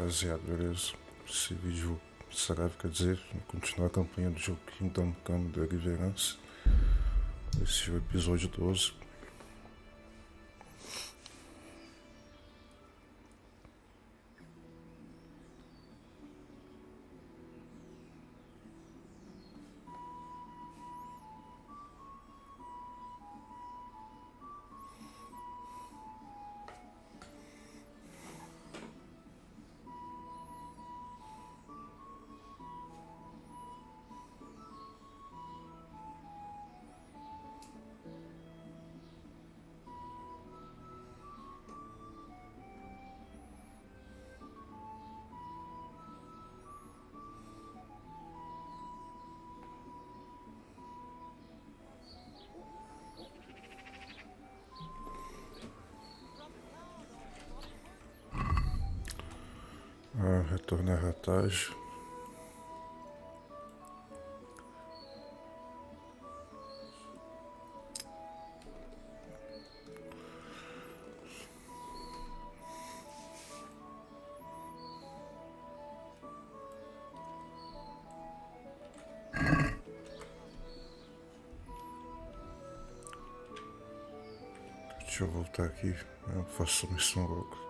rapaziada, beleza? Esse vídeo serve, quer dizer, continuar a campanha do jogo Kingdom Come Deliverance. Esse é o episódio 12. Retornar à atage. Deixa eu voltar aqui, eu faço a missão logo.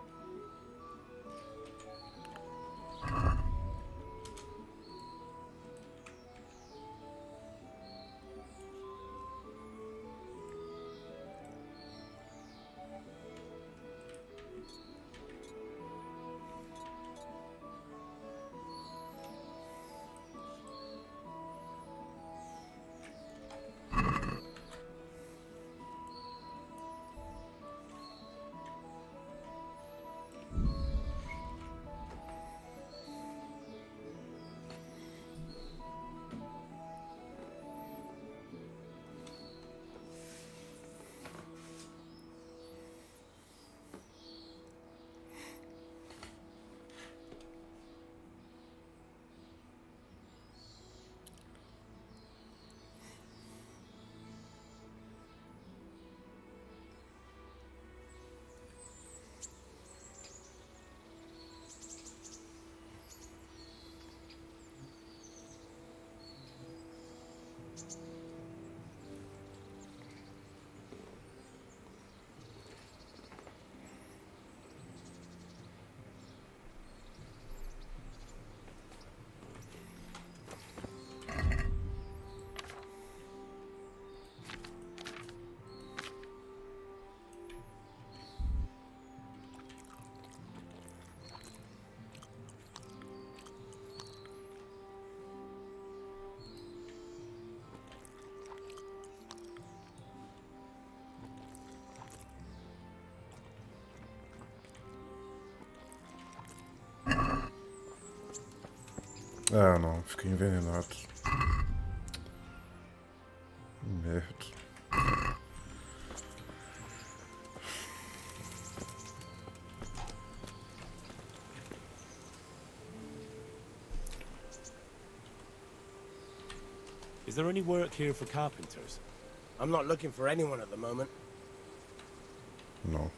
Ah não, fiquei envenenado. Merda. Is there any work here for carpenters? I'm not looking for anyone at the moment. Não.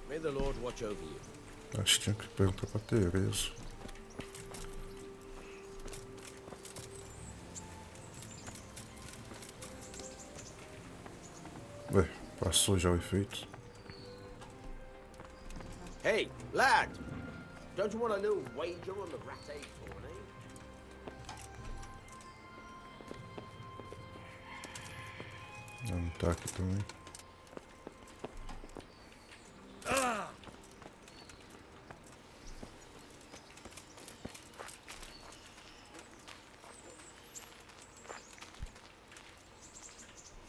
May the Lord watch over you. Acho que tinha que perguntar pra Teresa. Ué, passou já o efeito. Hey, lad! Don't you want a little wager on the Ratte tourney? Não tá aqui também.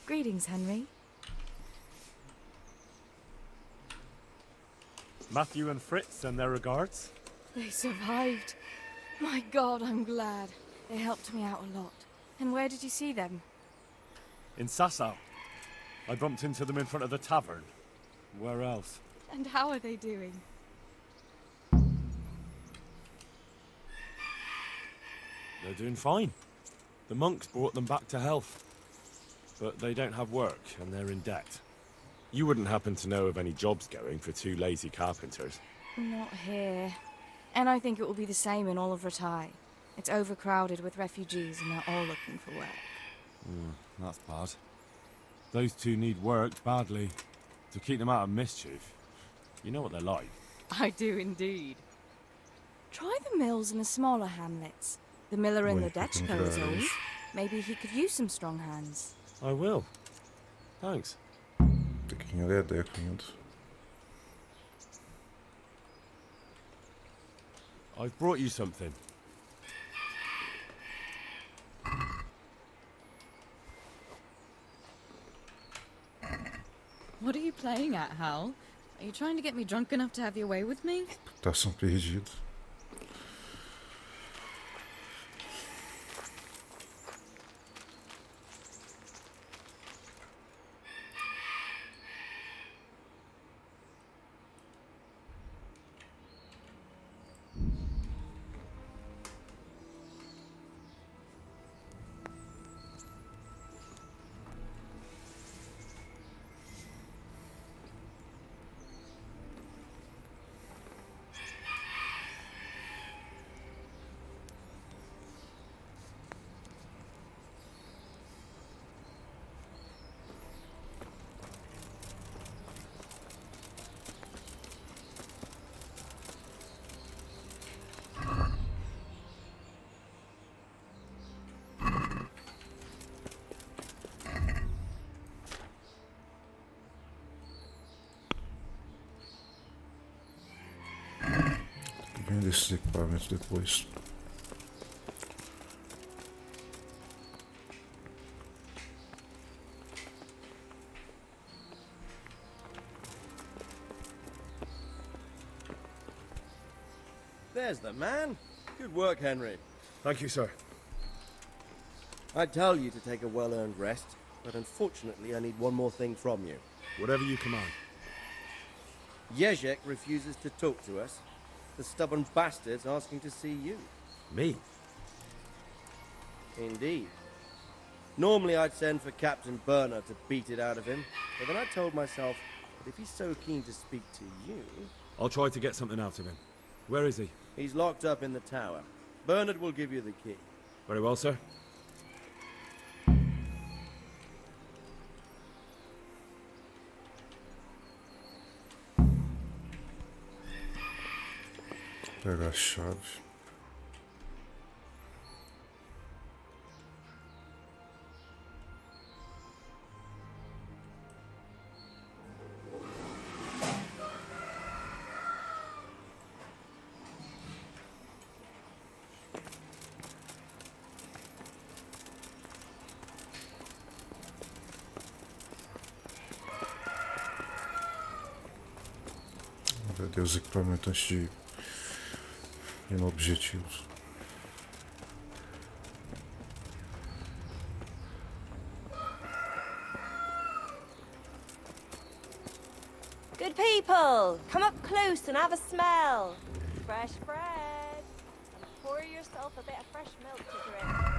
Greetings, Henry. Matthew and Fritz send their regards. They survived. My God, I'm glad. They helped me out a lot. And where did you see them? In Sázava. I bumped into them in front of the tavern. Where else? And how are they doing? They're doing fine. The monks brought them back to health. But they don't have work, and they're in debt. You wouldn't happen to know of any jobs going for 2 lazy carpenters? Not here. And I think it will be the same in all of Ratai. It's overcrowded with refugees and they're all looking for work. That's bad. Those 2 need work badly. To keep them out of mischief. You know what they're like. I do indeed. Try the mills in the smaller hamlets. The miller in the Dechko is old. Maybe he could use some strong hands. I will. Thanks. Taking a red hand. I've brought you something. What are you playing at, Hal? Are you trying to get me drunk enough to have your way with me? Tação perdido. Vendo esses equipamentos depois. There's the man. Good work, Henry. Thank you, sir. I tell you to take a well-earned rest, but unfortunately I need one more thing from you. Whatever you command. Jezhek refuses to talk to us. The stubborn bastard's asking to see you. Me? Indeed. Normally I'd send for Captain Burner to beat it out of him, but then I told myself that if he's so keen to speak to you... I'll try to get something out of him. Where is he? He's locked up in the tower. Bernard will give you the key. Very well, sir. Pegar a chave. Vou ver os equipamentos antes de ir no objetivos. Good people, come up close and have a smell. Fresh bread. And pour yourself a bit of fresh milk to drink.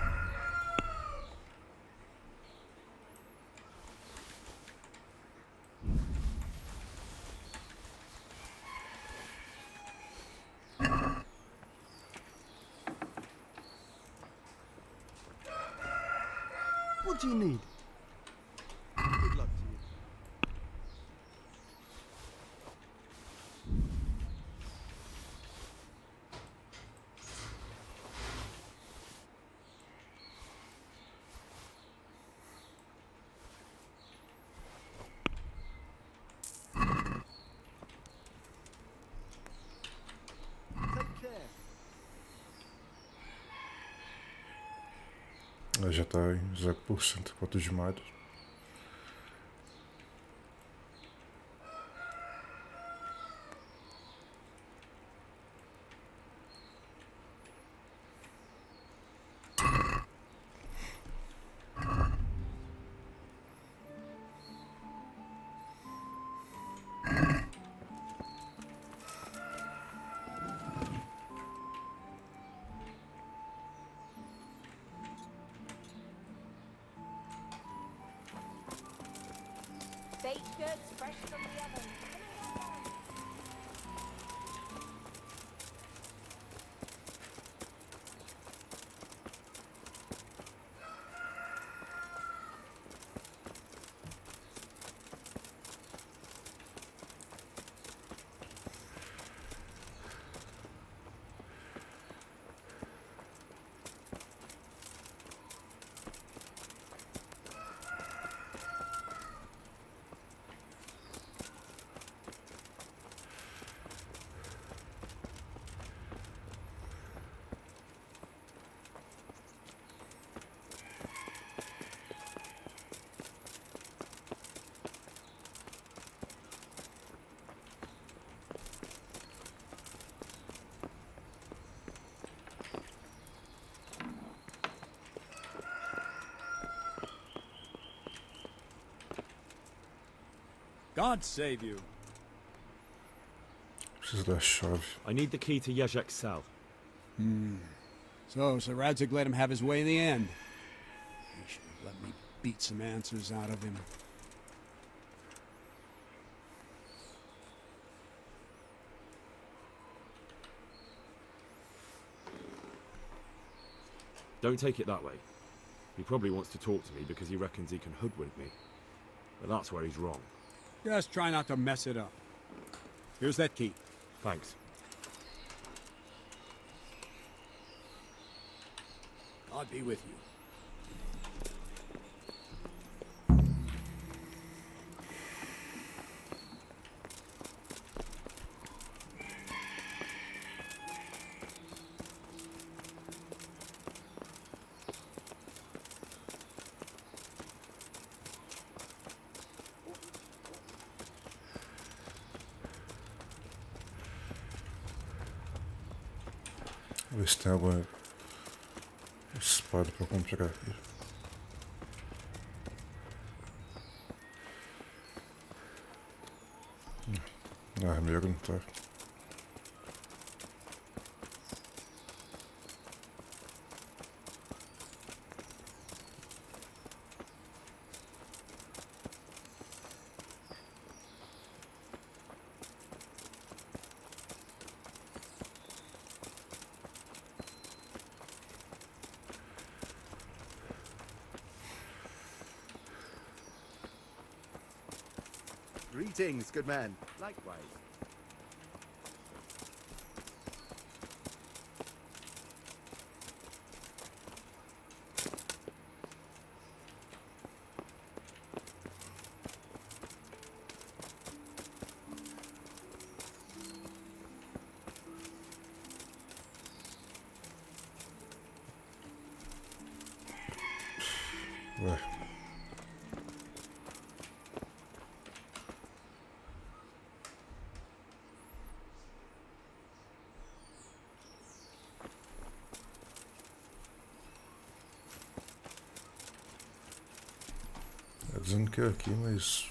What do you need? Good luck to you. Take care. Já está em 0%, 4 de maio. goods fresh from the oven. Come and get them. God save you. Preciso da chave. I need the key to Jezhek's cell. So, Sir Radzig let him have his way in the end. He should have let me beat some answers out of him. Don't take it that way. He probably wants to talk to me because he reckons he can hoodwink me. But that's where he's wrong. Just try not to mess it up. Here's that key. Thanks. God be with you. Ver se tem alguma espada para comprar aqui. Armeiro não tá. Greetings, good man. Likewise. Ué. Tá dizendo que é aqui, mas...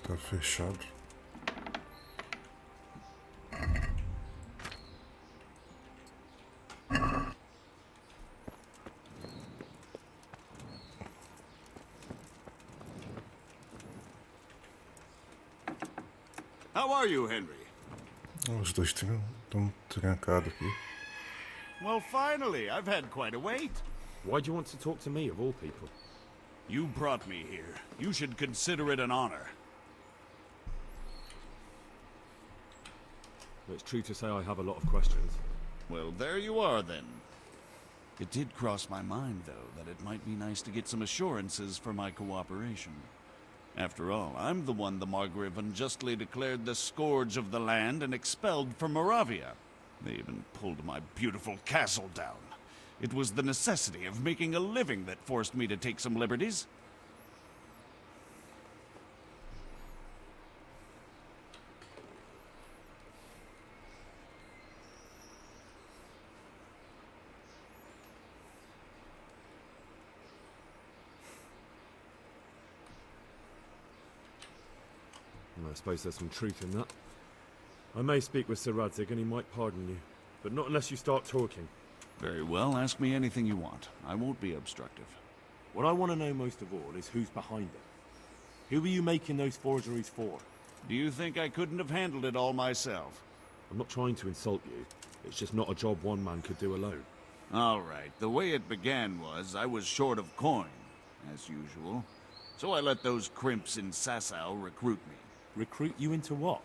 Tá fechado. How are you, Henry? Os dois estão trancados aqui. Well, finally, I've had quite a wait. Why do you want to talk to me, of all people? You brought me here. You should consider it an honor. It's true to say I have a lot of questions. Well, there you are, then. It did cross my mind, though, that it might be nice to get some assurances for my cooperation. After all, I'm the one the Margrave unjustly declared the scourge of the land and expelled from Moravia. They even pulled my beautiful castle down. It was the necessity of making a living that forced me to take some liberties. I suppose there's some truth in that. I may speak with Sir Radzig and he might pardon you, but not unless you start talking. Very well, ask me anything you want. I won't be obstructive. What I want to know most of all is who's behind it. Who are you making those forgeries for? Do you think I couldn't have handled it all myself? I'm not trying to insult you. It's just not a job one man could do alone. All right, the way it began was I was short of coin, as usual. So I let those crimps in Sázava recruit me. Recruit you into what?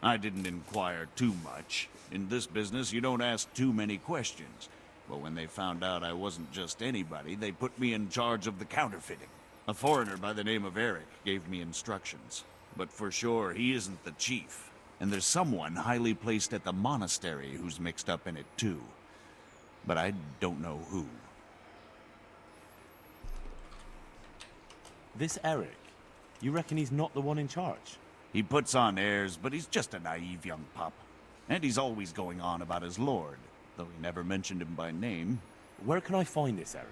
I didn't inquire too much. In this business, you don't ask too many questions. But when they found out I wasn't just anybody, they put me in charge of the counterfeiting. A foreigner by the name of Eric gave me instructions. But for sure, he isn't the chief. And there's someone highly placed at the monastery who's mixed up in it too. But I don't know who. This Eric? You reckon he's not the one in charge? He puts on airs, but he's just a naive young pup. And he's always going on about his lord, though he never mentioned him by name. Where can I find this Eric?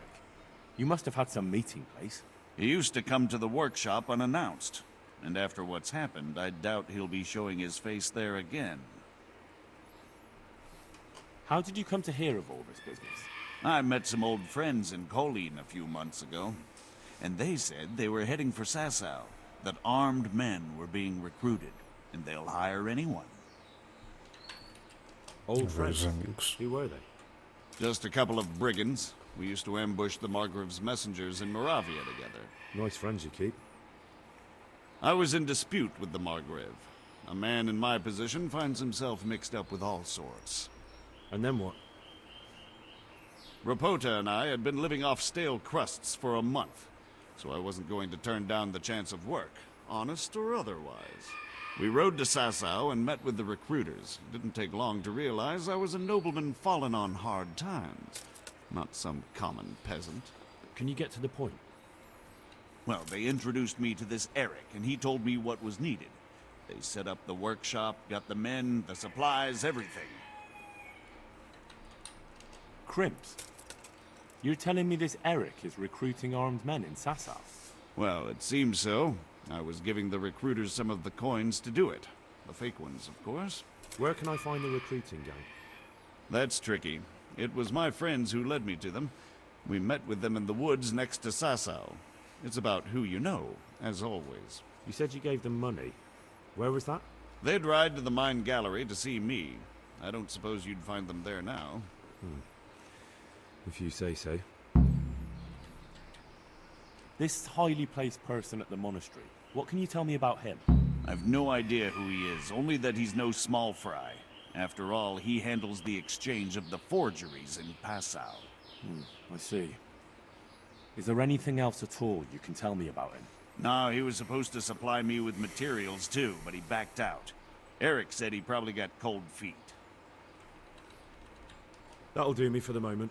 You must have had some meeting place. He used to come to the workshop unannounced. And after what's happened, I doubt he'll be showing his face there again. How did you come to hear of all this business? I met some old friends in Colleen a few months ago. And they said they were heading for Sázava, that armed men were being recruited, and they'll hire anyone. Old friends? Who were they? Just a couple of brigands. We used to ambush the Margrave's messengers in Moravia together. Nice friends you keep. I was in dispute with the Margrave. A man in my position finds himself mixed up with all sorts. And then what? Rapota and I had been living off stale crusts for a month, so I wasn't going to turn down the chance of work, honest or otherwise. We rode to Sázava and met with the recruiters. It didn't take long to realize I was a nobleman fallen on hard times, not some common peasant. Can you get to the point? Well, they introduced me to this Eric, and he told me what was needed. They set up the workshop, got the men, the supplies, everything. Crimps? You're telling me this Eric is recruiting armed men in Sázava? Well, it seems so. I was giving the recruiters some of the coins to do it. The fake ones, of course. Where can I find the recruiting gang? That's tricky. It was my friends who led me to them. We met with them in the woods next to Sázava. It's about who you know, as always. You said you gave them money. Where was that? They'd ride to the mine gallery to see me. I don't suppose you'd find them there now. If you say so. This highly placed person at the monastery, what can you tell me about him? I've no idea who he is, only that he's no small fry. After all, he handles the exchange of the forgeries in Passau. I see. Is there anything else at all you can tell me about him? No, he was supposed to supply me with materials too, but he backed out. Eric said he probably got cold feet. That'll do me for the moment.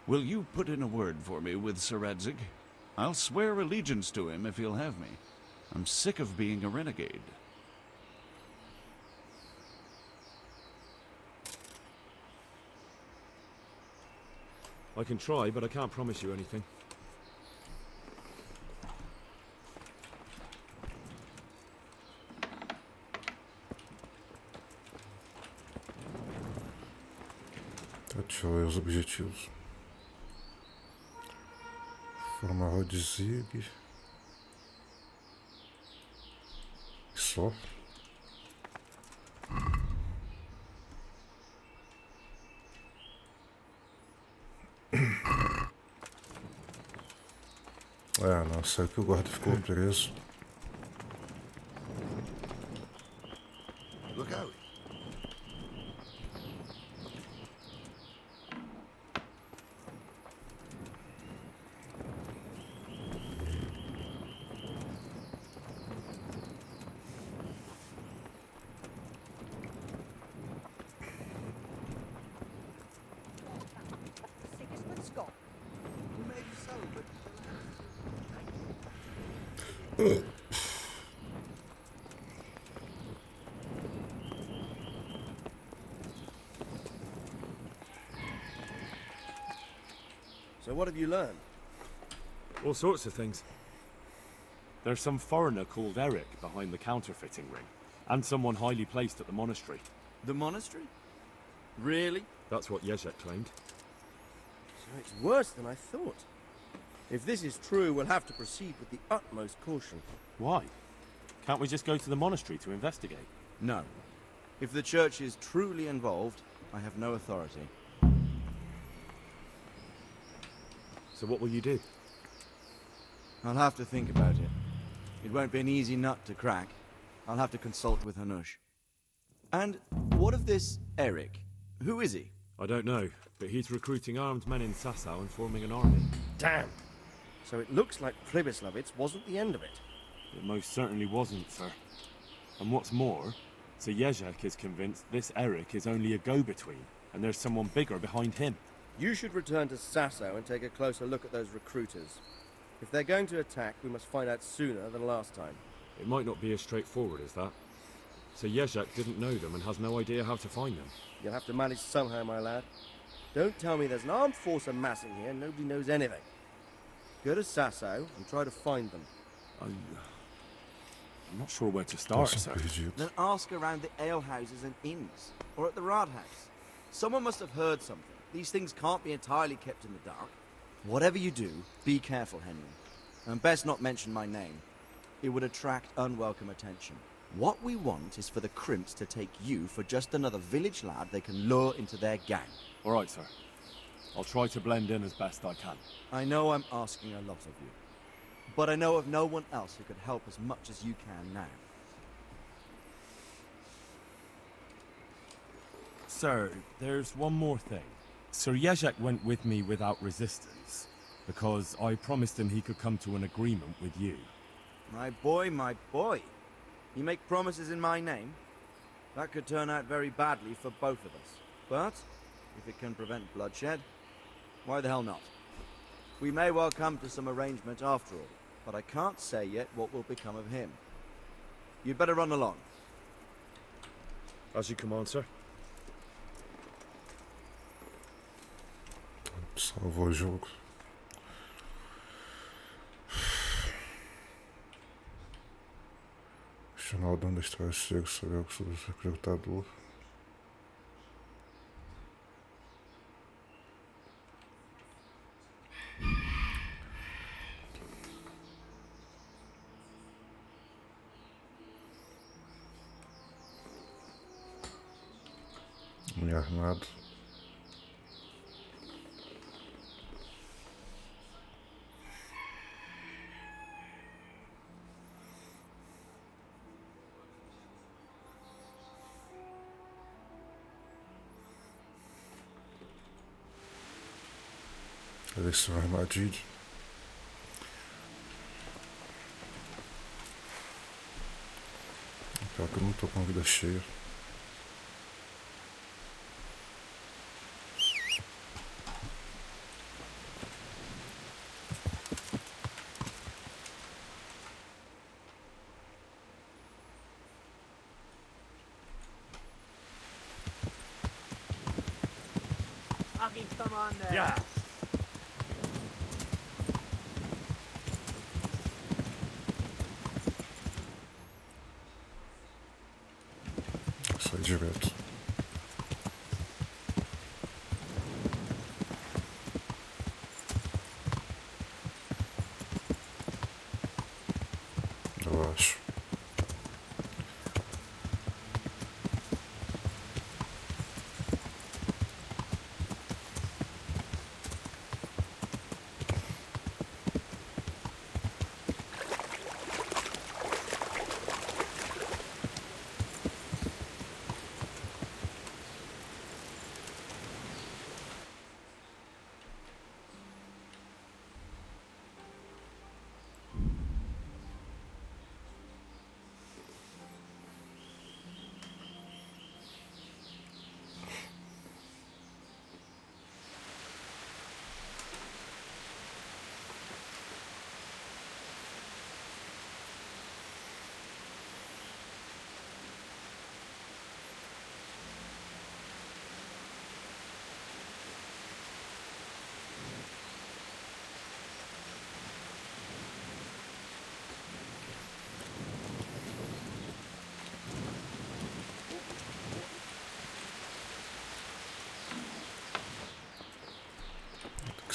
Will you put in a word for me with Sir Radzig? I'll swear allegiance to him if he'll have me. I'm sick of being a renegade. I can try, but I can't promise you anything. Tá, deixa eu ver os objetivos. Formar Radzig. E só. Ah, não, sei que o guarda ficou preso. Look out. So what have you learned? All sorts of things. There's some foreigner called Eric behind the counterfeiting ring, and someone highly placed at the monastery. The monastery? Really? That's what Jezhek claimed. So it's worse than I thought. If this is true, we'll have to proceed with the utmost caution. Why? Can't we just go to the monastery to investigate? No. If the church is truly involved, I have no authority. So what will you do? I'll have to think about it. It won't be an easy nut to crack. I'll have to consult with Hanush. And what of this Eric? Who is he? I don't know, but he's recruiting armed men in Sázava and forming an army. Damn! So it looks like Pribyslavitz wasn't the end of it. It most certainly wasn't, sir. And what's more, Sir Jezhek is convinced this Eric is only a go-between, and there's someone bigger behind him. You should return to Sasso and take a closer look at those recruiters. If they're going to attack, we must find out sooner than last time. It might not be as straightforward as that. Sir Jezhek didn't know them and has no idea how to find them. You'll have to manage somehow, my lad. Don't tell me there's an armed force amassing here and nobody knows anything. Go to Sasso and try to find them. I'm not sure where to start, sir. Then ask around the alehouses and inns, or at the Rathaus. Someone must have heard something. These things can't be entirely kept in the dark. Whatever you do, be careful, Henry. And best not mention my name. It would attract unwelcome attention. What we want is for the crimps to take you for just another village lad they can lure into their gang. All right, sir. I'll try to blend in as best I can. I know I'm asking a lot of you, but I know of no one else who could help as much as you can now. Sir, there's one more thing. Sir Jezhek went with me without resistance, because I promised him he could come to an agreement with you. My boy. You make promises in my name? That could turn out very badly for both of us. But, if it can prevent bloodshed, why the hell not? We may well come to some arrangement after all, but I can't say yet what will become of him. You'd better run along. As you command, sir. Salvou o jogo. Questionar o dono da estrada chega, saber o que sobre o recrutador. Muito armado. Eles são armadilhas. Pior que eu não tô com a vida cheia. I'll keep some on there. Yeah. Sai direto. Eu acho.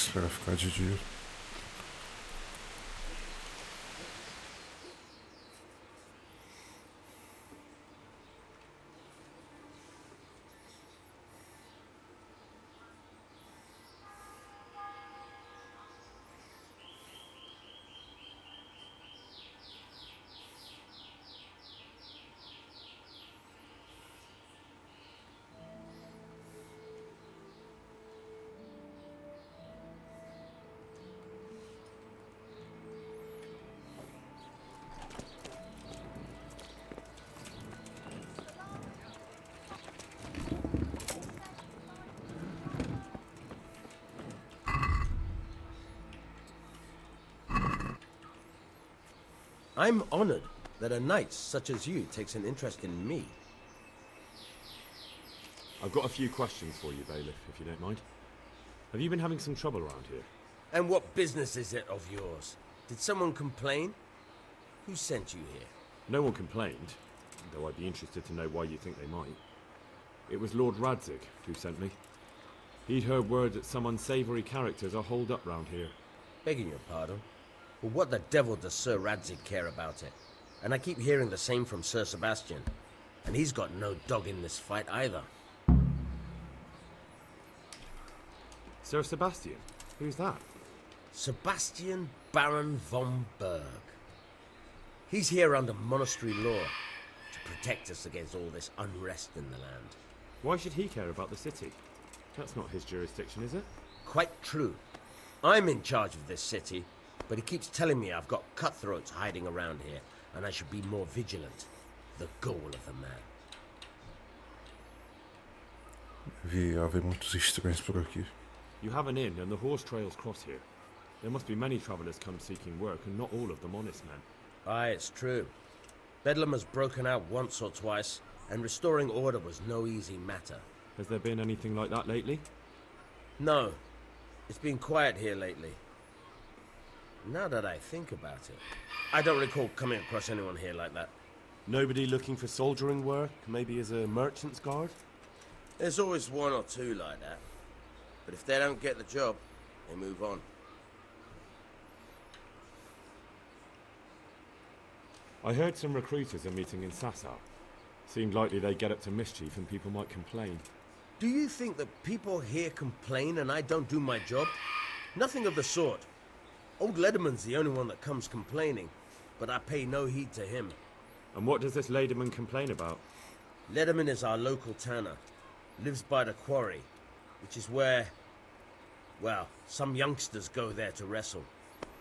Espera ficar de dia. I'm honored that a knight such as you takes an interest in me. I've got a few questions for you, Bailiff, if you don't mind. Have you been having some trouble around here? And what business is it of yours? Did someone complain? Who sent you here? No one complained, though I'd be interested to know why you think they might. It was Lord Radzig who sent me. He'd heard word that some unsavoury characters are holed up round here. Begging your pardon? Well, what the devil does Sir Radzig care about it? And I keep hearing the same from Sir Sebastian. And he's got no dog in this fight either. Sir Sebastian? Who's that? Sebastian Baron von Berg. He's here under monastery law to protect us against all this unrest in the land. Why should he care about the city? That's not his jurisdiction, is it? Quite true. I'm in charge of this city, but he keeps telling me I've got cutthroats hiding around here, and I should be more vigilant. The goal of the man. Havia haver muitos estranhos por aqui. You have an inn, and the horse trails cross here. There must be many travellers come seeking work, and not all of them honest men. Aye, it's true. Bedlam has broken out once or twice, and restoring order was no easy matter. Has there been anything like that lately? No. It's been quiet here lately. Now that I think about it, I don't recall coming across anyone here like that. Nobody looking for soldiering work, maybe as a merchant's guard? There's always one or two like that. But if they don't get the job, they move on. I heard some recruiters are meeting in Sázava. Seemed likely they get up to mischief and people might complain. Do you think that people here complain and I don't do my job? Nothing of the sort. Old Lederman's the only one that comes complaining, but I pay no heed to him. And what does this Lederman complain about? Lederman is our local tanner. Lives by the quarry, which is where, well, some youngsters go there to wrestle.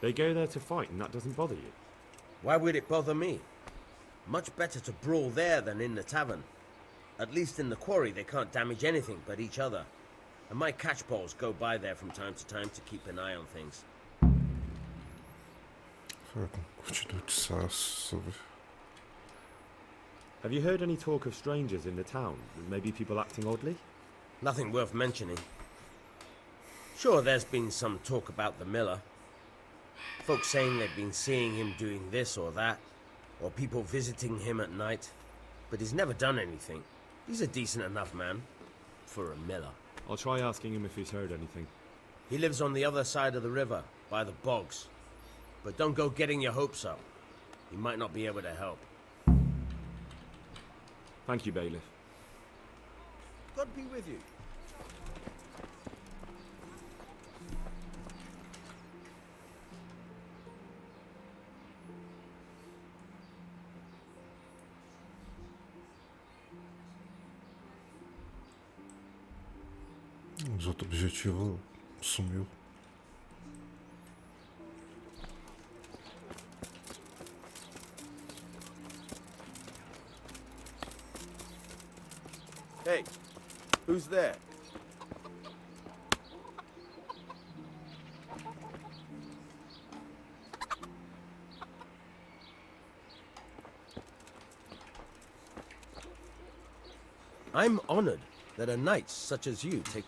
They go there to fight and that doesn't bother you? Why would it bother me? Much better to brawl there than in the tavern. At least in the quarry they can't damage anything but each other. And my catchpoles go by there from time to time to keep an eye on things. Continue de Sázava. Have you heard any talk of strangers in the town? Maybe people acting oddly? Nothing worth mentioning. Sure, there's been some talk about the miller. Folks saying they've been seeing him doing this or that, or people visiting him at night. But he's never done anything. He's a decent enough man for a miller. I'll try asking him if he's heard anything. He lives on the other side of the river, by the bogs. But don't go getting your hopes up. He might not be able to help. Thank you, Bailiff. God be with you. Mas outro objetivo sumiu. Hey, who's there? I'm honored that a knight such as you take...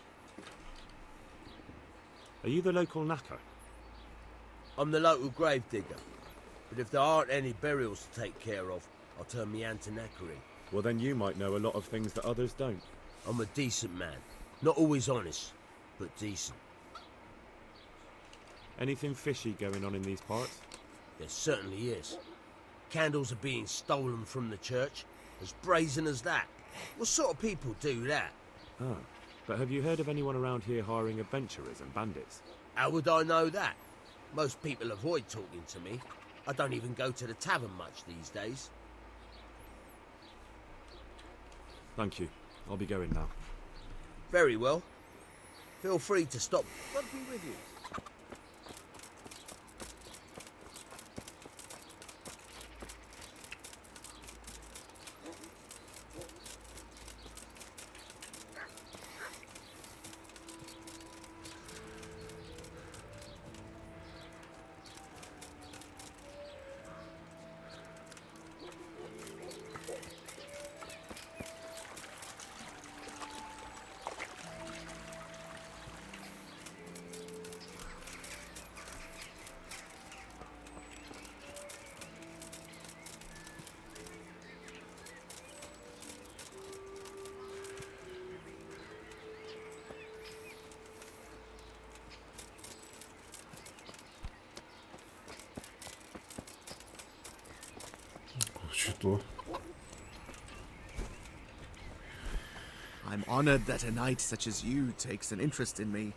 Are you the local knacker? I'm the local gravedigger. But if there aren't any burials to take care of, I'll turn me hand to knackery. Well, then you might know a lot of things that others don't. I'm a decent man. Not always honest, but decent. Anything fishy going on in these parts? There certainly is. Candles are being stolen from the church, as brazen as that. What sort of people do that? Ah, but have you heard of anyone around here hiring adventurers and bandits? How would I know that? Most people avoid talking to me. I don't even go to the tavern much these days. Thank you. I'll be going now. Very well. Feel free to stop. God be with you. Curtidor. I'm honored that a knight such as you takes an interest in me.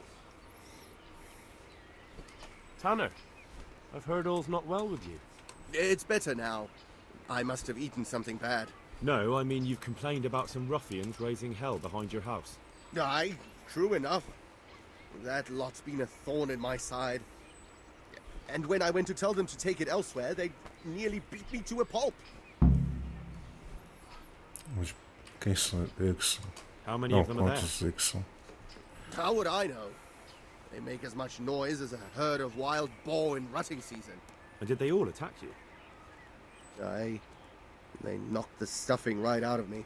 Tanner, I've heard all's not well with you. It's better now. I must have eaten something bad. No, I mean you've complained about some ruffians raising hell behind your house. Aye, true enough. That lot's been a thorn in my side. And when I went to tell them to take it elsewhere, they nearly beat me to a pulp. Mas quem são eles? How many Não, of them are there? quantos eles são? How would I know? They make as much noise as a herd of wild boar in rutting season. And did they all attack you? Aye. They knocked the stuffing right out of me.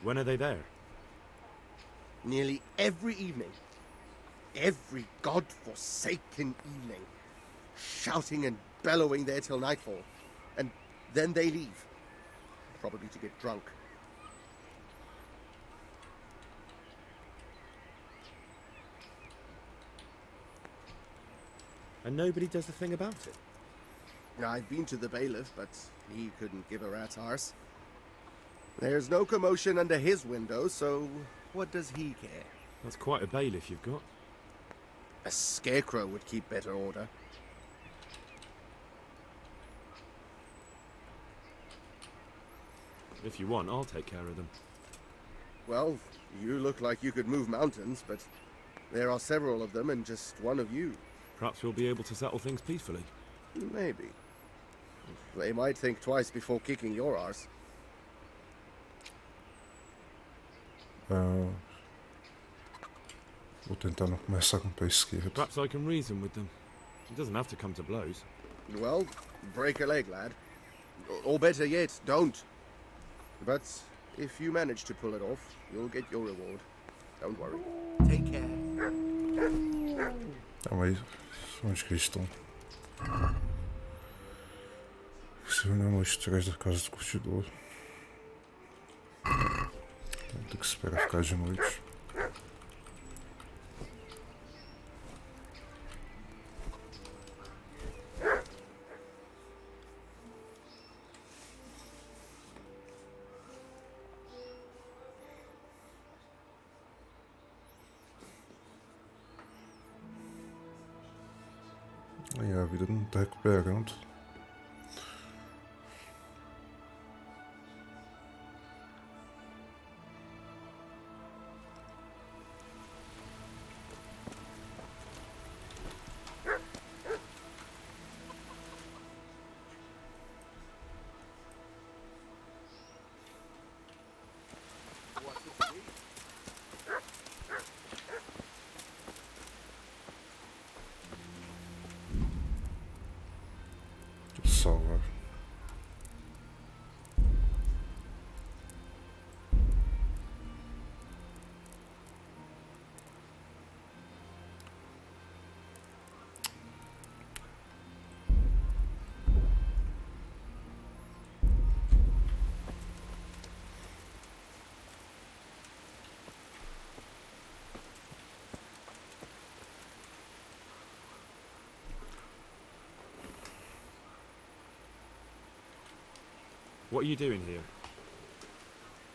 When are they there? Nearly every evening. Every god-forsaken evening. Shouting and bellowing there till nightfall. And then they leave. Probably to get drunk. And nobody does a thing about it? I've been to the bailiff, but he couldn't give a rat's arse. There's no commotion under his window, so what does he care? That's quite a bailiff you've got. A scarecrow would keep better order. If you want, I'll take care of them. Well, you look like you could move mountains, but there are several of them and just one of you. Perhaps we'll be able to settle things peacefully. Maybe. They might think twice before kicking your arse. Vou tentar não começar com o pé esquerdo. Perhaps I can reason with them. It doesn't have to come to blows. Well, break a leg, lad. Or better yet, don't. But if you manage to pull it off, you'll get your reward. Don't worry. Take care. Calma aí. Onde que eles estão? Se eu não atrás da casa do curtidor. Vou ter que esperar ficar de noite. Aí a vida não tá recuperando. What are you doing here?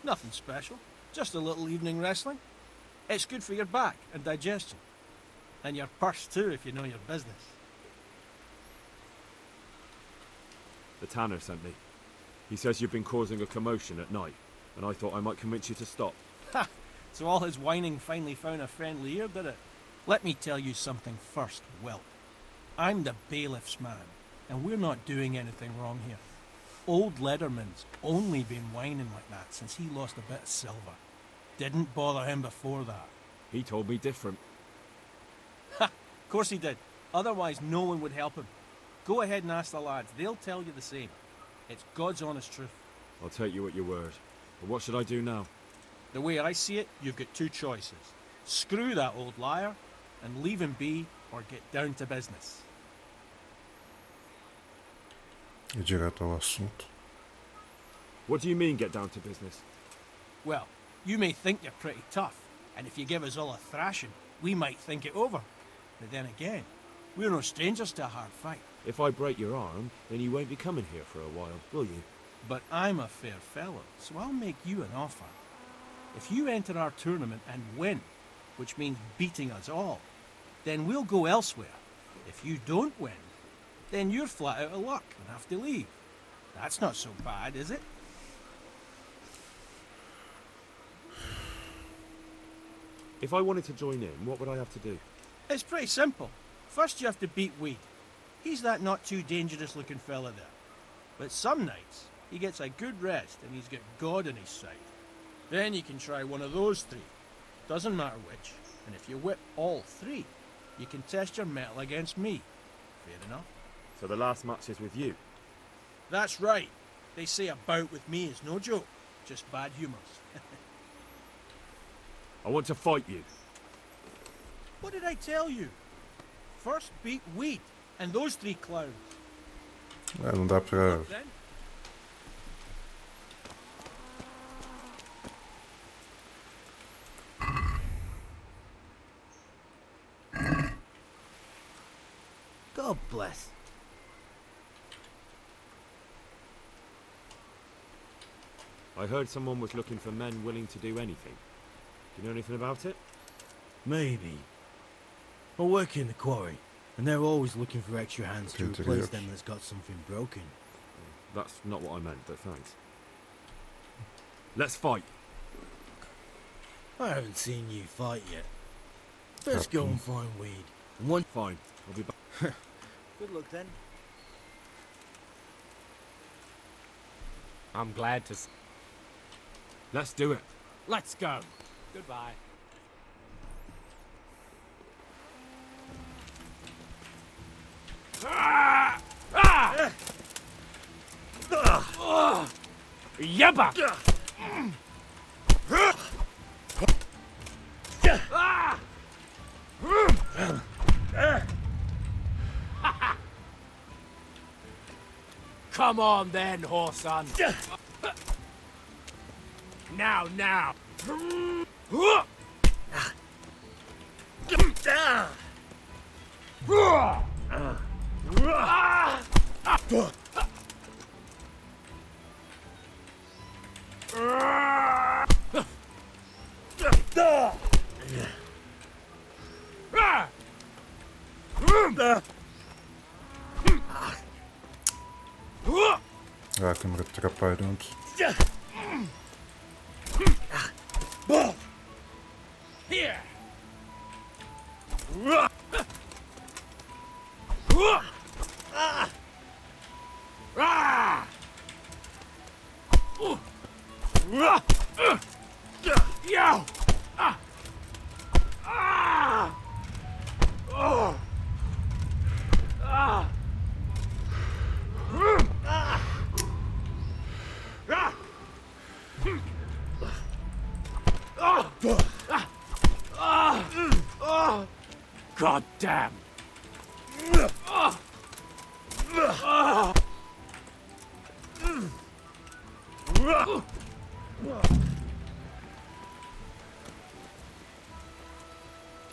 Nothing special. Just a little evening wrestling. It's good for your back and digestion. And your purse too, if you know your business. The tanner sent me. He says you've been causing a commotion at night, and I thought I might convince you to stop. Ha! So all his whining finally found a friendly ear, did it? Let me tell you something first, Will. I'm the bailiff's man, and we're not doing anything wrong here. Old Lederman's only been whining like that since he lost a bit of silver. Didn't bother him before that. He told me different. Ha! Of course he did. Otherwise no one would help him. Go ahead and ask the lads. They'll tell you the same. It's God's honest truth. I'll take you at your word. But what should I do now? The way I see it, you've got two choices. Screw that old liar and leave him be, or get down to business. E direto ao assunto. What do you mean, get down to business? Well, you may think you're pretty tough, and if you give us all a thrashing, we might think it over. But then again, we're no strangers to a hard fight. If I break your arm, then you won't be coming here for a while, will you? But I'm a fair fellow, so I'll make you an offer. If you enter our tournament and win, which means beating us all, then we'll go elsewhere. If you don't win, then you're flat out of luck and have to leave. That's not so bad, is it? If I wanted to join in, what would I have to do? It's pretty simple. First you have to beat Weed. He's that not too dangerous looking fella there. But some nights, he gets a good rest and he's got God on his side. Then you can try one of those three. Doesn't matter which. And if you whip all three, you can test your mettle against me. Fair enough. So the last match is with you? That's right. They say a bout with me is no joke. Just bad humours. I want to fight you. What did I tell you? First beat Weed and those three clowns. Não dá para... Then God bless. I heard someone was looking for men willing to do anything. Do you know anything about it? Maybe. I work in the quarry, and they're always looking for extra hands to replace them that's got something broken. That's not what I meant, but thanks. Let's fight. I haven't seen you fight yet. Let's go and find Weed. And one... Fine, I'll be back. Good luck then. I'm glad to... Let's do it. Let's go. Goodbye. Yabba! Come on then, Horson. Now, now. Ah, a câmera atrapalhando. Here. Yo! God damn.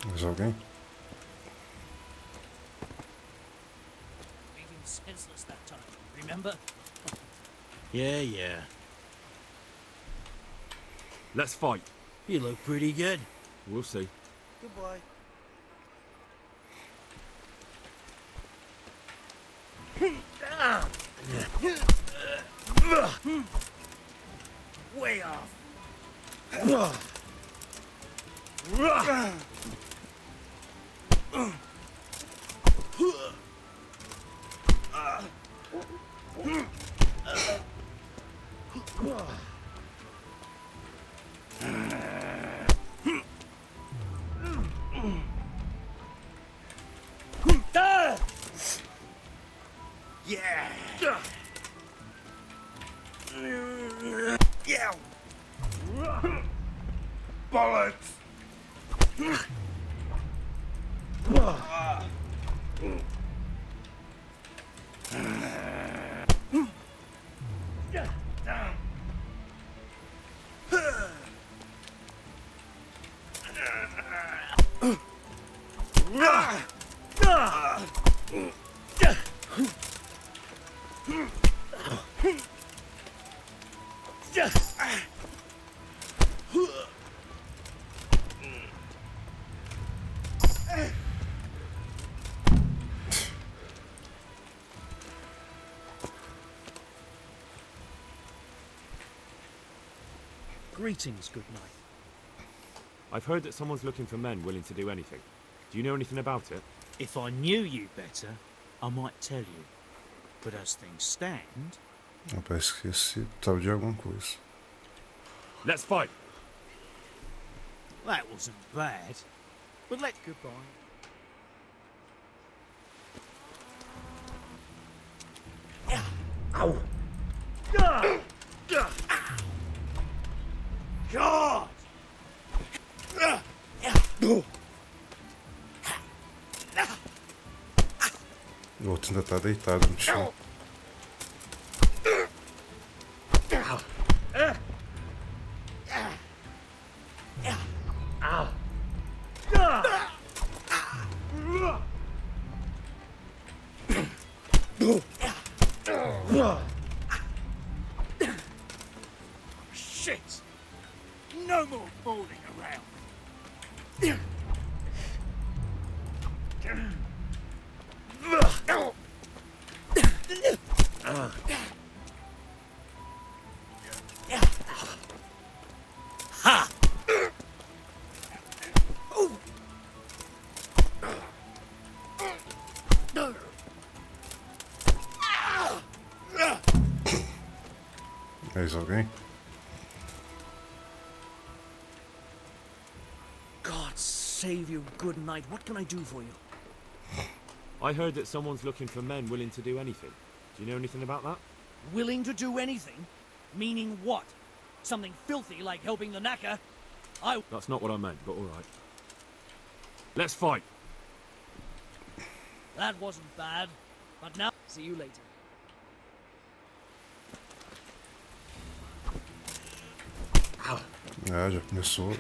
Mais alguém? Made him senseless that time, remember? Yeah. Let's fight. You look pretty good. We'll see. Goodbye. Way off. Yeah. Bollocks. Greetings, good night. I've heard that someone's looking for men willing to do anything. Do you know anything about it? If I knew you better, I might tell you. But as things stand... Parece que esse tal de alguma coisa. Let's fight! That wasn't bad. But let's goodbye. Ow! God! O outro ainda está deitado no chão. Shit! No more fooling around. Ha! Mais alguém? God save you, good night. What can I do for you? I heard that someone's looking for men willing to do anything. Do you know anything about that? Willing to do anything? Meaning what? Something filthy like helping the knacker? That's not what I meant, but alright. Let's fight! That wasn't bad. But now... See you later. Ah, já começou.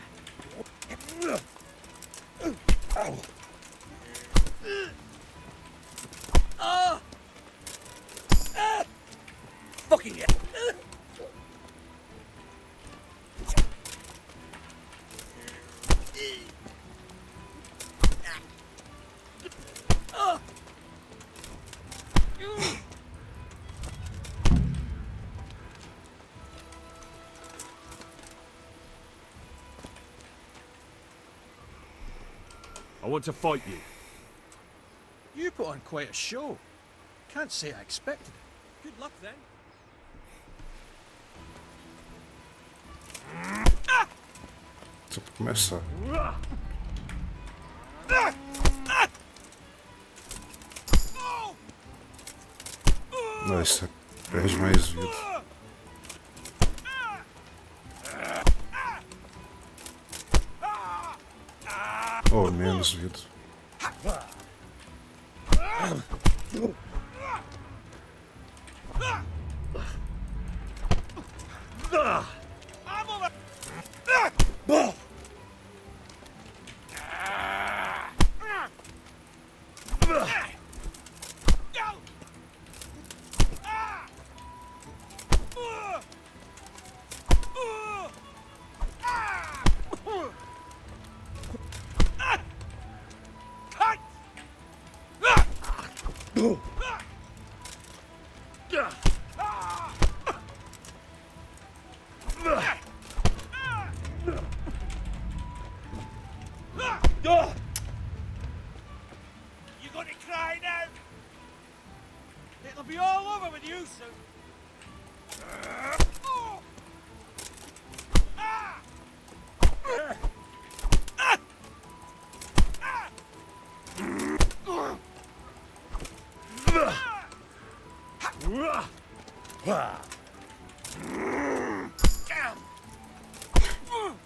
Fucking it! I want to fight you. You put on quite a show. Can't say I expected it. Good luck then. Só para começar. Nossa, perde mais vida. Ou menos vida. You gonna cry now? It'll be all over with you soon.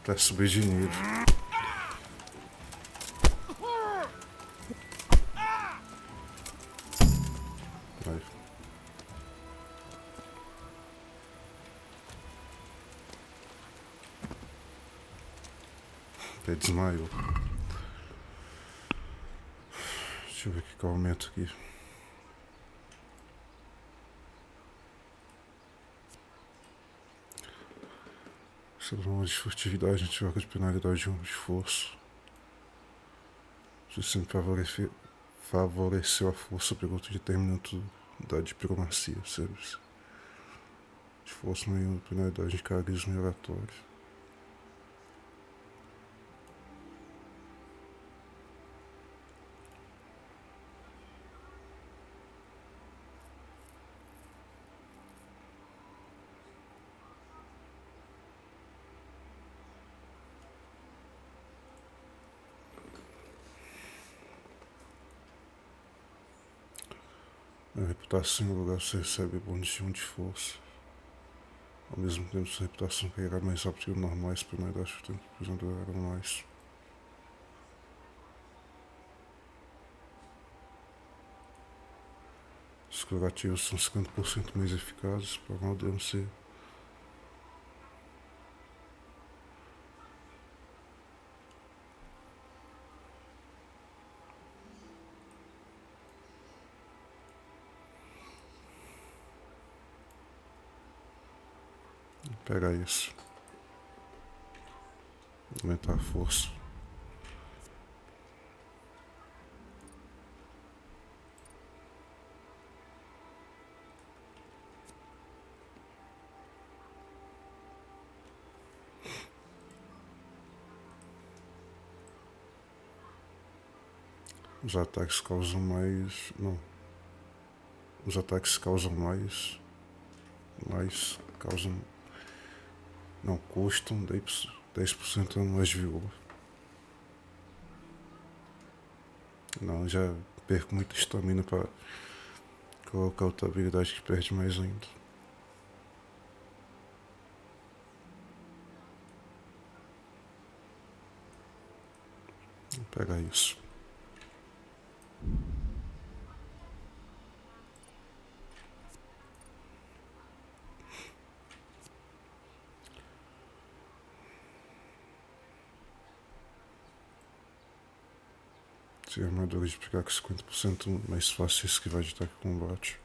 Tá subir de nível. Vai. Até desmaiou. Deixa eu ver o que eu aumento aqui. Sobre uma de furtividade, a gente troca de penalidade de um esforço. Você sempre favoreceu a força pelo outro determinante da diplomacia, serviço. Esforço nenhum, penalidade de carisma e oratório. A reputação em lugar você recebe bônus de 1 de força. Ao mesmo tempo, sua reputação cairá mais rápido que o normal, as penalidades do tempo de prisão durarão mais. Os curativos são 50% mais eficazes para não devem ser. Vou pegar isso. Aumentar a força. Os ataques causam mais. Não. Os ataques causam mais. Causam. Não, custam 10% a mais de vigor. Não, já perco muita estamina para colocar outra habilidade que perde mais ainda. Vou pegar isso. Se a armadura de pegar com 50% mais fácil esquivar de ataque e combate.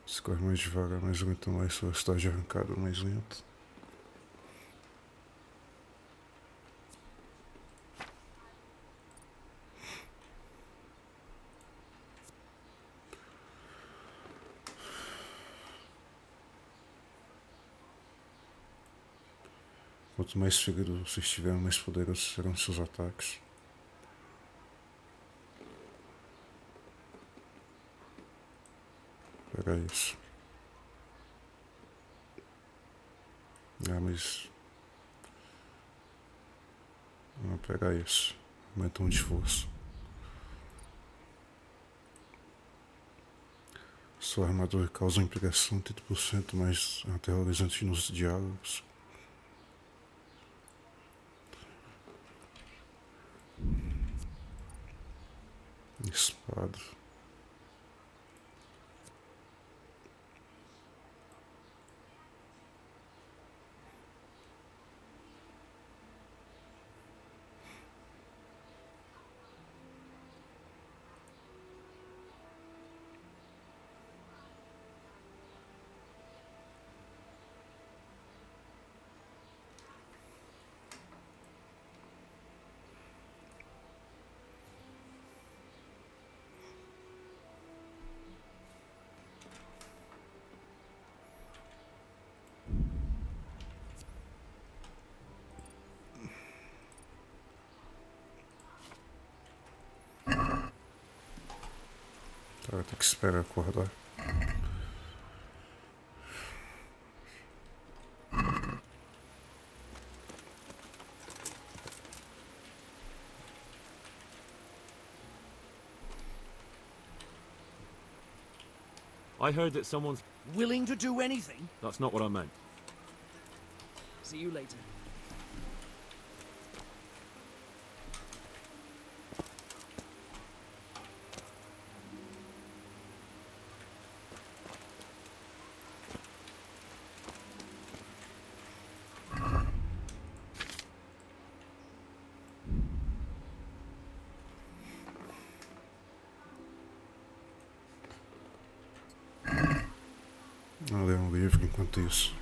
Se corre mais devagar, mais aguenta mais, sua velocidade de arrancada mais lenta. Quanto mais ferido você estiver, mais poderosos serão seus ataques. Vou pegar isso. Mas... Vou pegar isso. Aumenta um de força. Sua armadura causa implicação 30% mais aterrorizante nos diálogos. Espada. Tá, vai ter que esperar acordar. I heard that someone's... Willing to do anything? That's not what I meant. See you later. Vou ler um livro enquanto isso.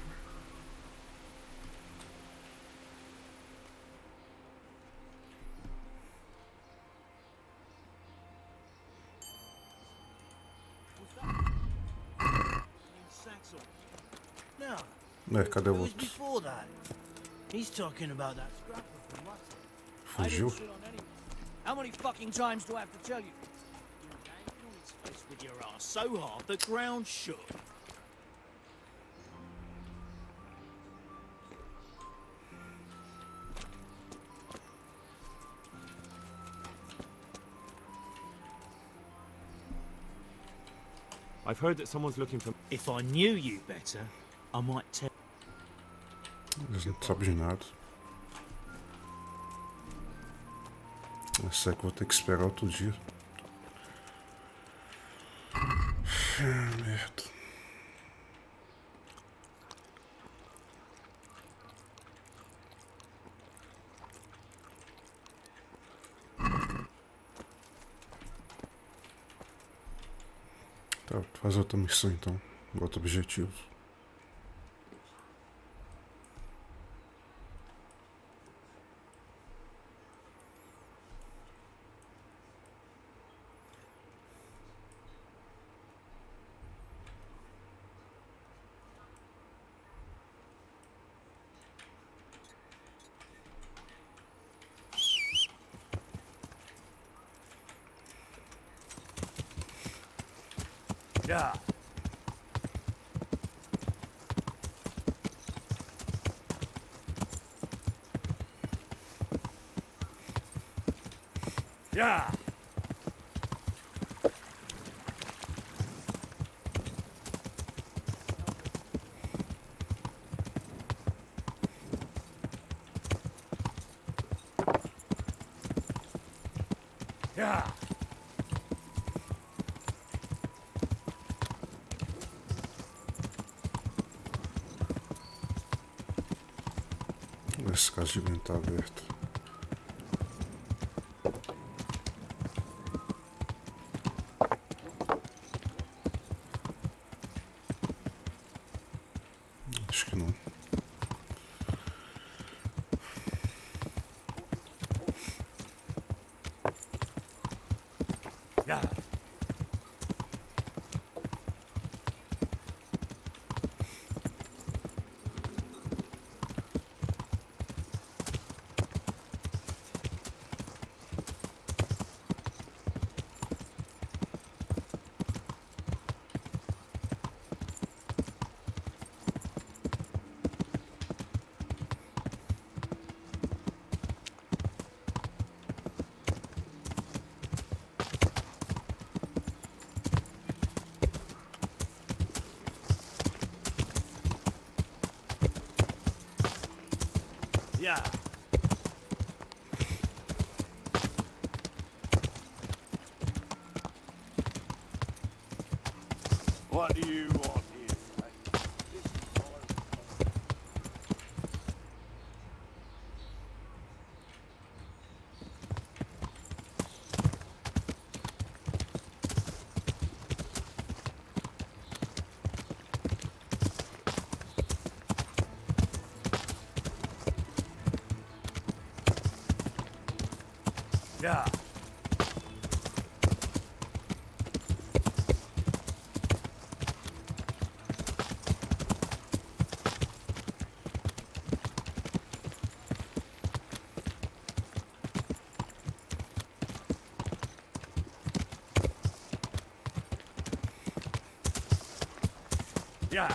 No. Cadê o It was outro? before that. He's talking about that scrapper from last time. I Fugiu? didn't sit on anyone. How many fucking times do I have to tell you? You banged on his face with your ass so hard the ground shook. I've heard that someone's looking for... If I knew you better, I might tell. Eles não sabem de nada. Eu sei que vou ter que esperar outro dia. Merda. Tá, faz outra missão então. Outro objetivo. Yeah. Yeah. Yeah. Esse caso de tá aberto. Acho que não. Yeah. Yeah. What do you want here? Yeah. Yeah.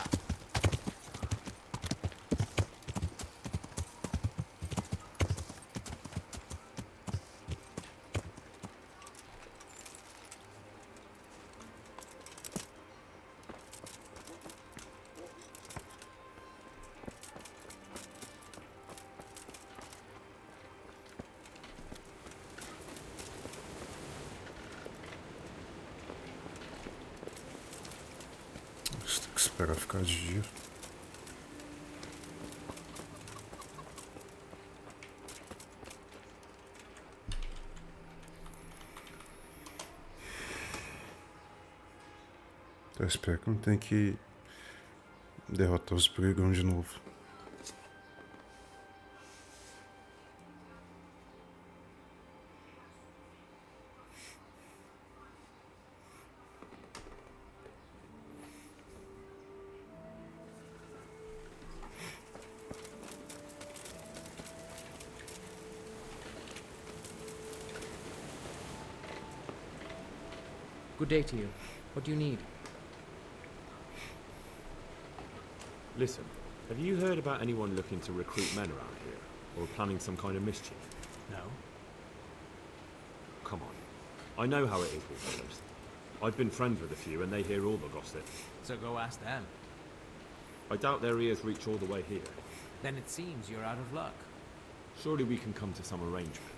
Você tem que esperar ficar de dia. Eu espero que não tenha que derrotar os brigões de novo. Good day to you. What do you need? Listen, have you heard about anyone looking to recruit men around here? Or planning some kind of mischief? No. Come on. I know how it is with fellas. I've been friends with a few and they hear all the gossip. So go ask them. I doubt their ears reach all the way here. Then it seems you're out of luck. Surely we can come to some arrangement.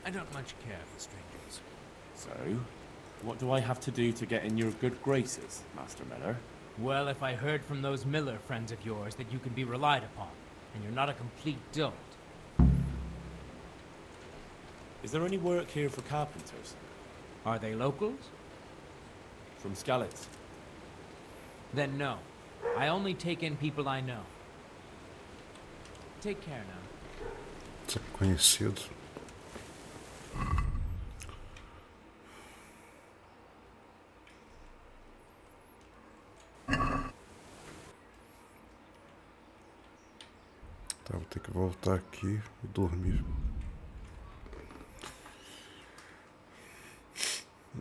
I don't much care for strangers. So, what do I have to do to get in your good graces, Master Miller? Well, if I heard from those Miller friends of yours that you can be relied upon, and you're not a complete dolt. Is there any work here for carpenters? Are they locals? From Skalitz. Then no. I only take in people I know. Take care now. São conhecidos. Tá, vou ter que voltar aqui e dormir.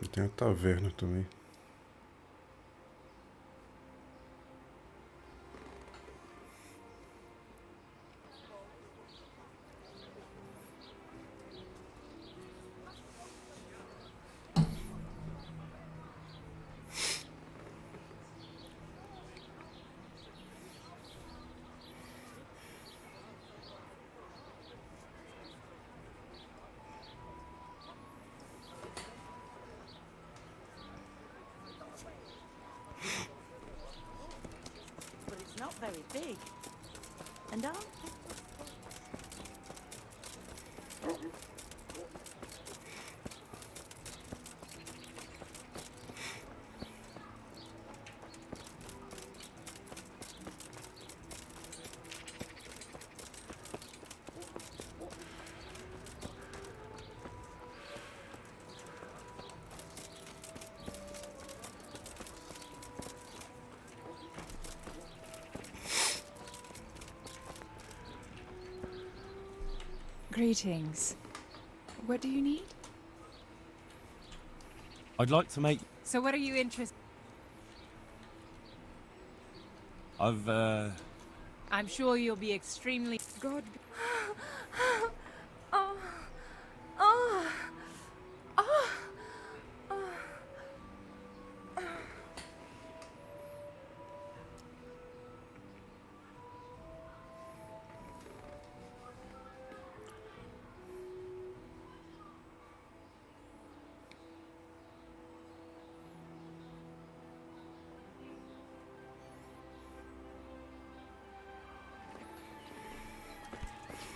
E tem a taverna também. But it's not very big. And aren't Greetings. What do you need? I'd like to make... So what are you interested? I've, I'm sure you'll be extremely... God... oh... Oh... Oh...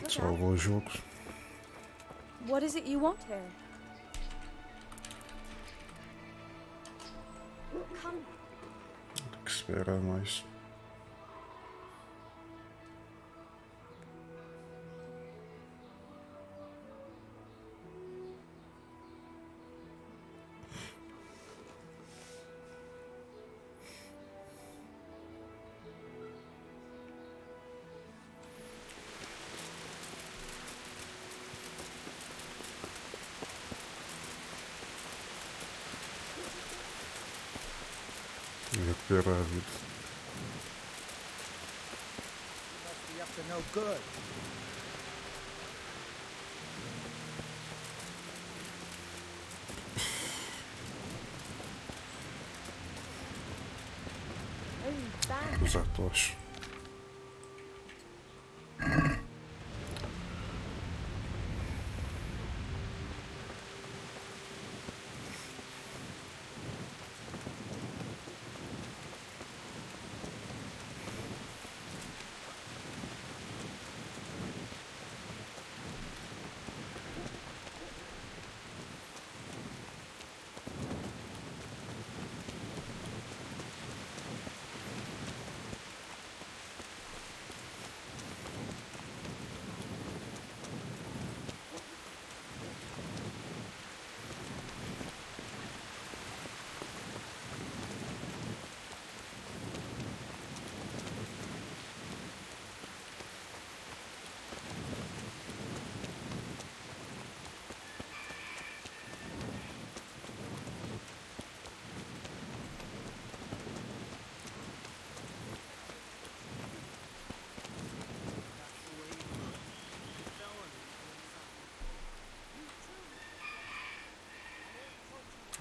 Salvou o jogo. What is it you want here? Tem que esperar mais. Recuperar a vida. no good. Usar tocha.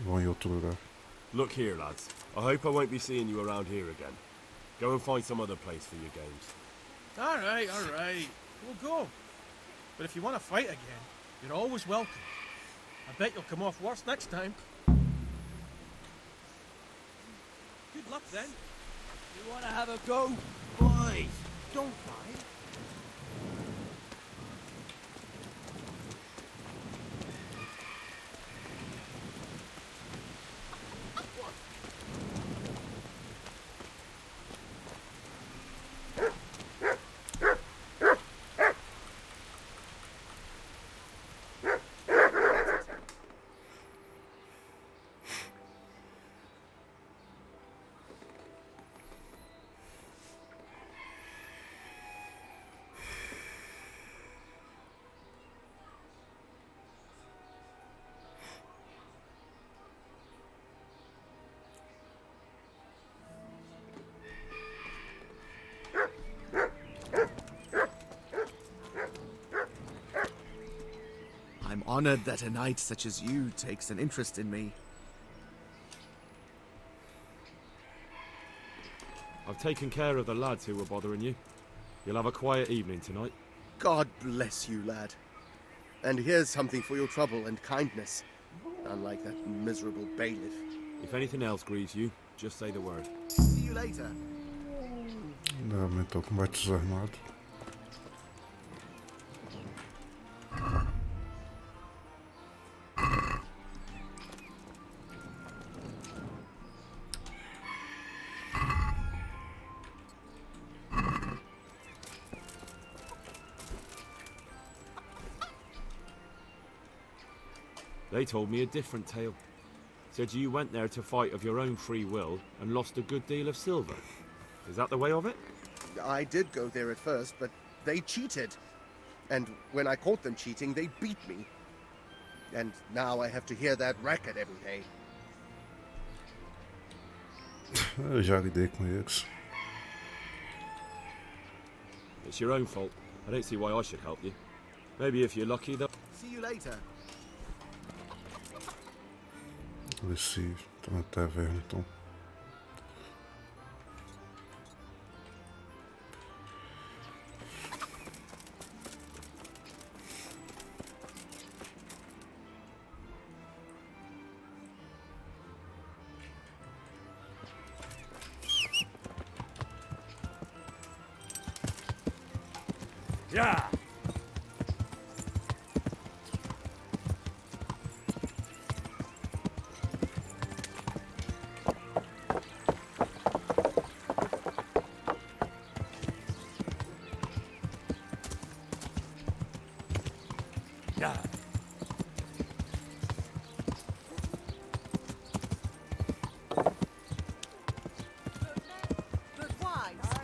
Vão em outro lugar. Look here, lads. I hope I won't be seeing you around here again. Go and find some other place for your games. All right. We'll go. But if you want to fight again, you're always welcome. I bet you'll come off worse next time. Good luck then. You want to have a go? Boys, don't fight. I'm honored that a knight such as you takes an interest in me. I've taken care of the lads who were bothering you. You'll have a quiet evening tonight. God bless you, lad. And here's something for your trouble and kindness. Unlike that miserable bailiff. If anything else grieves you, just say the word. See you later. Não, aumentou o combate desarmado. They told me a different tale. Said you went there to fight of your own free will and lost a good deal of silver. Is that the way of it? I did go there at first, but they cheated. And when I caught them cheating, they beat me. And now I have to hear that racket every day. Eu já lidei com eles. It's your own fault. I don't see why I should help you. Maybe if you're lucky, they'll... See you later. Ver se tá na taverna então. Yeah!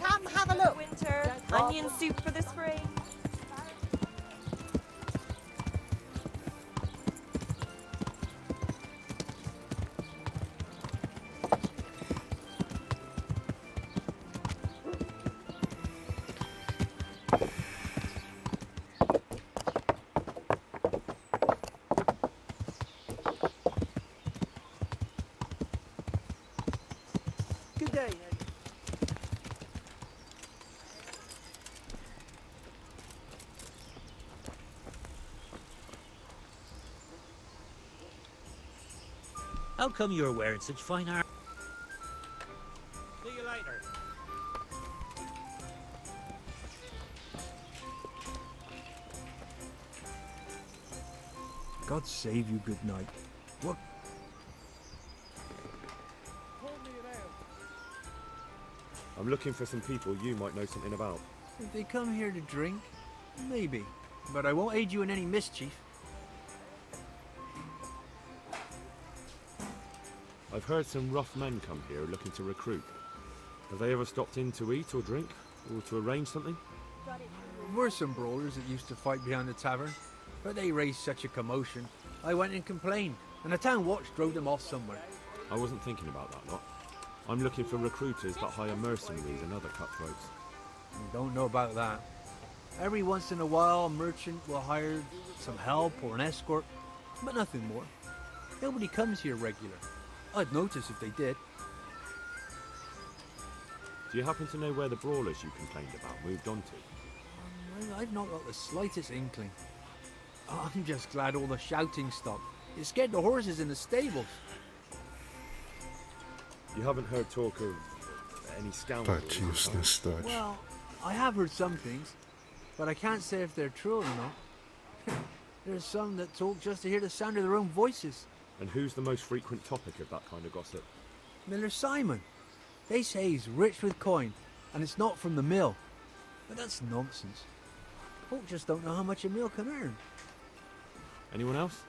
Come have a look. Winter. Onion soup for the spring. day. How come you're wearing such fine armor? See you later. God save you, good night. What? I'm looking for some people you might know something about. If they come here to drink, maybe. But I won't aid you in any mischief. I've heard some rough men come here looking to recruit. Have they ever stopped in to eat or drink? Or to arrange something? There were some brawlers that used to fight behind the tavern, but they raised such a commotion. I went and complained, and the town watch drove them off somewhere. I wasn't thinking about that lot. I'm looking for recruiters that hire mercenaries and other cutthroats. I don't know about that. Every once in a while, a merchant will hire some help or an escort, but nothing more. Nobody comes here regular. I'd notice if they did. Do you happen to know where the brawlers you complained about moved on to? I've not got the slightest inkling. I'm just glad all the shouting stopped. It scared the horses in the stables. You haven't heard talk of any scoundrels? Well, I have heard some things, but I can't say if they're true or not. There's some that talk just to hear the sound of their own voices. And who's the most frequent topic of that kind of gossip? Miller Simon. They say he's rich with coin, and it's not from the mill. But that's nonsense. Folk just don't know how much a mill can earn. Anyone else?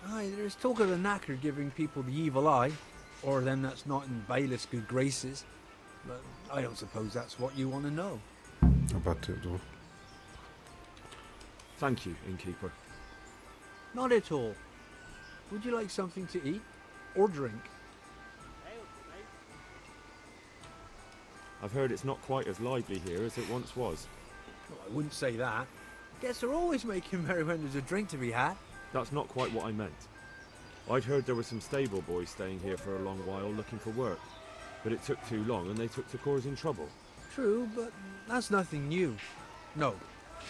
Aye, there's talk of the knacker giving people the evil eye, or them that's not in bailiff's good graces. But I don't suppose that's what you want to know. About it, though. Thank you, innkeeper. Not at all. Would you like something to eat? Or drink? I've heard it's not quite as lively here as it once was. Well, I wouldn't say that. Guess they're always making merry when there's a drink to be had. That's not quite what I meant. I'd heard there were some stable boys staying here for a long while looking for work, but it took too long and they took to causing trouble. True, but that's nothing new. No,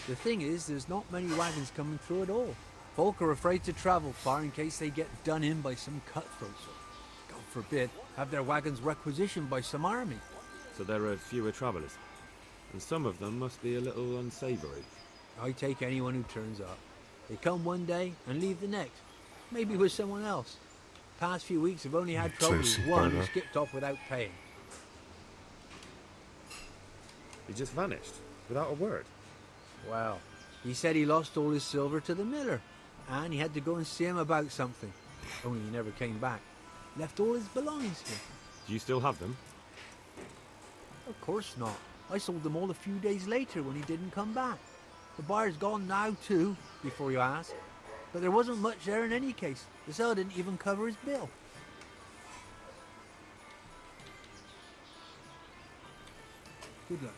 the thing is there's not many wagons coming through at all. Folk are afraid to travel far in case they get done in by some cutthroats or, God forbid, have their wagons requisitioned by some army. So there are fewer travellers, and some of them must be a little unsavoury. I take anyone who turns up. They come one day and leave the next, maybe with someone else. Past few weeks I've only had trouble with one who skipped off without paying. He just vanished, without a word. Well, he said he lost all his silver to the miller, and he had to go and see him about something. Only he never came back. Left all his belongings here. Do you still have them? Of course not. I sold them all a few days later when he didn't come back. The buyer's gone now too, before you ask. But there wasn't much there in any case. The seller didn't even cover his bill. Good luck.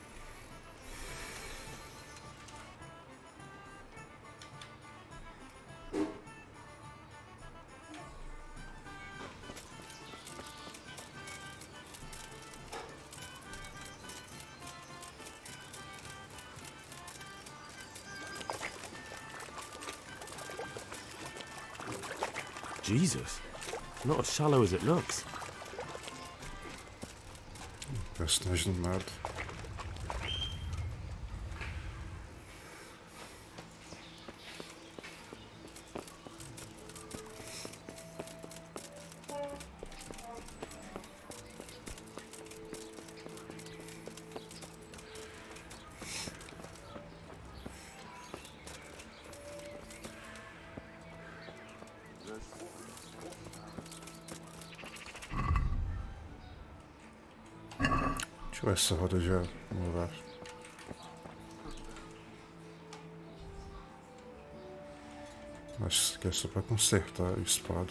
Jesus, not as shallow as it looks. Personagem do nada. Deixa eu ver essa roda já morar. Acho que é só para consertar o espada.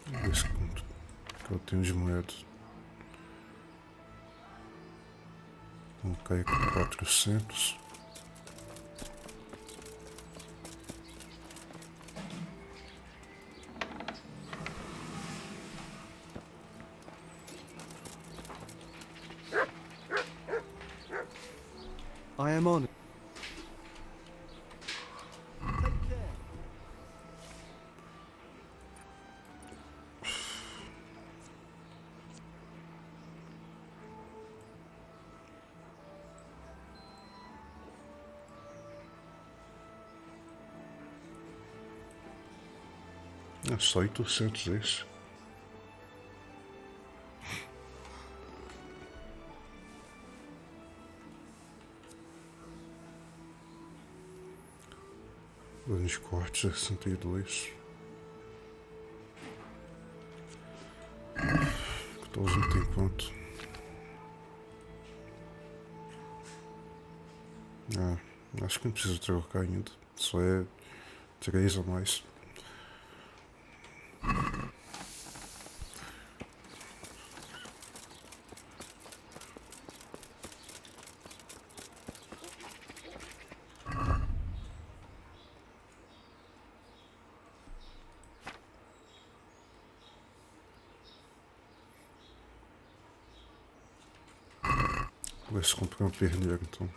Vamos ver se quanto que eu tenho de moeda. Vamos cair com 400. I am honored. É só 800 esse. Dano de corte 62. 14 não tem quanto. Acho que não precisa trocar ainda. Só é 3 a mais. Vou ver se comprei uma perneira então.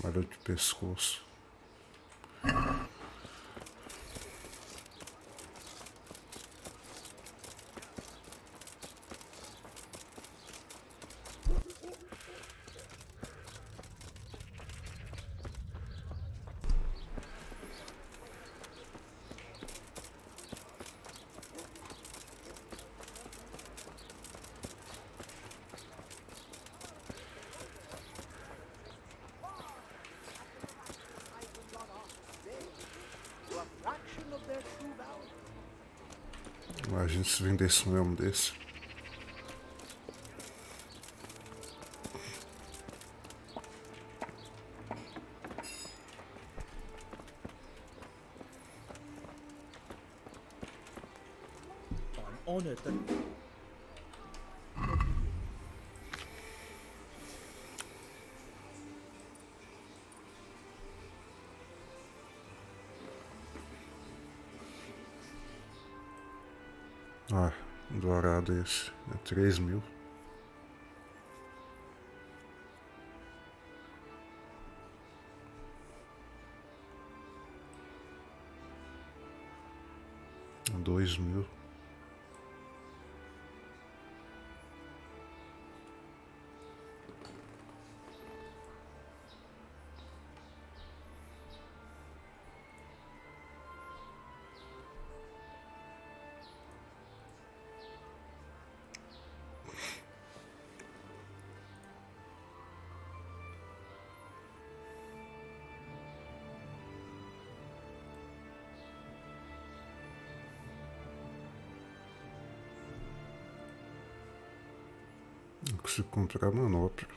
Malha de pescoço. Imagina se vendesse um elmo desse. I'm honored that... Dourado esse. É 3.000. É 2.000. Não consigo comprar manopla.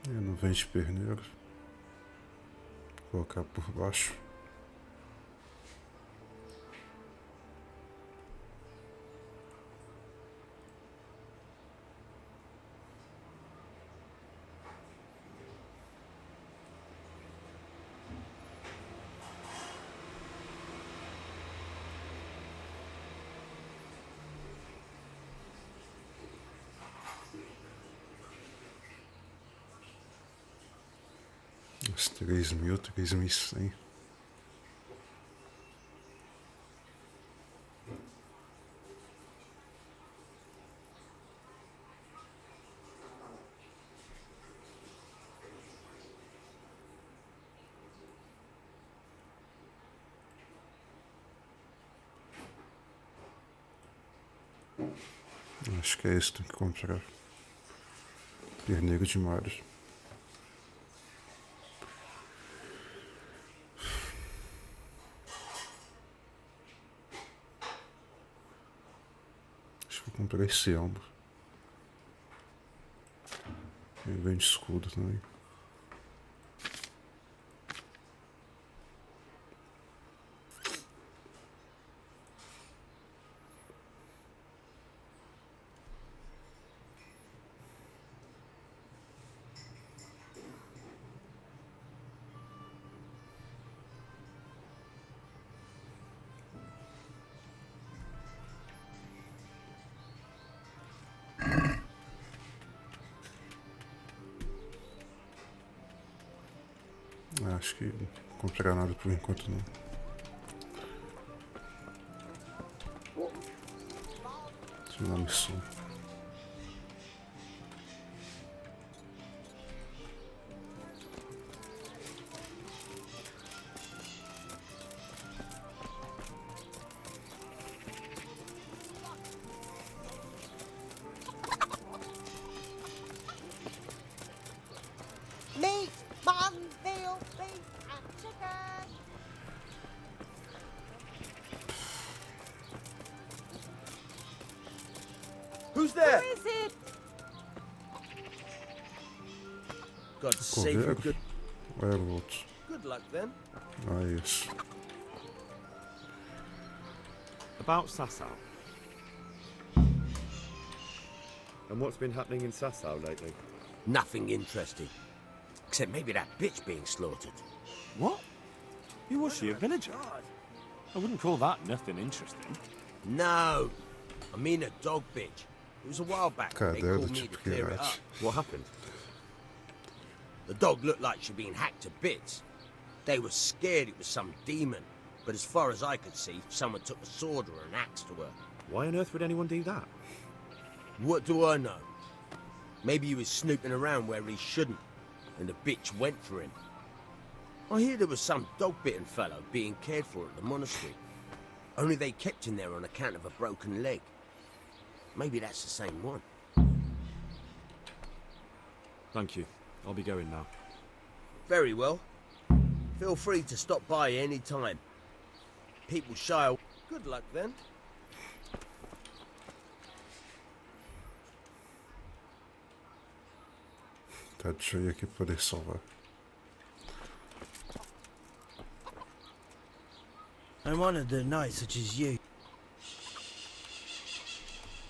Não vende perneiro. Vou colocar por baixo. Uns 3.000, 3.100. Acho que é esse que tem que comprar. Perneiro de mares. Acho que vou comprar esse elmo. Ele vende escudo também. acho que não comprará nada por enquanto não. Terminar a missão. Meat, mutton, veal, beef, and chicken. Who's there? Who is it? God save her good. Werewolves. Good luck then. Ah, yes. About Sázava. And what's been happening in Sázava lately? Nothing interesting. Except maybe that bitch being slaughtered. What? Who was she, a villager? I wouldn't call that nothing interesting. No. I mean a dog bitch. It was a while back. They called me to clear it up. What happened? The dog looked like she'd been hacked to bits. They were scared it was some demon. But as far as I could see, someone took a sword or an axe to her. Why on earth would anyone do that? What do I know? Maybe he was snooping around where he shouldn't, and the bitch went for him. I hear there was some dog-bitten fellow being cared for at the monastery. Only they kept him there on account of a broken leg. Maybe that's the same one. Thank you. I'll be going now. Very well. Feel free to stop by any time. People shy away. Good luck then. Tá, deixa eu ir aqui pra poder salvar. I'm honored that a knight such as you.